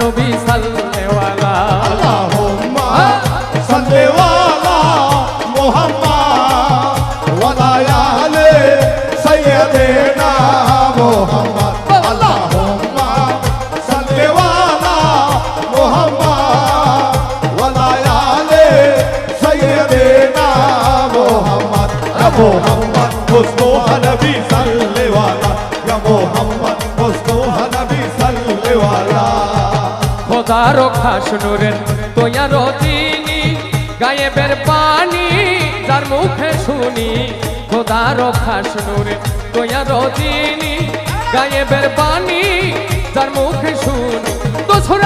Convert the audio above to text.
নবী সাল্লেওয়ালা আল্লাহুম্মা সাল্লি আলা মুহাম্মাদ ওয়া আলা আলি সাইয়্যিদিনা মুহাম্মদ আল্লাহুম্মা সাল্লি আলা মুহাম্মাদ ওয়া আলা আলি সাইয়্যিদিনা মুহাম্মদ ইয়া মুহাম্মদ মুস্তাফা নবী সাল্লেওয়ালা ইয়া মুহাম্মদ মুস্তাফা নবী সাল্লেওয়ালা খোদার খাস নূরের তোয়ার তিনি গায়েবের পানি যার মুখে শুনি খোদার খাস নূরের তোয়ার তিনি গায়েবের পানি যার মুখে শুনি তো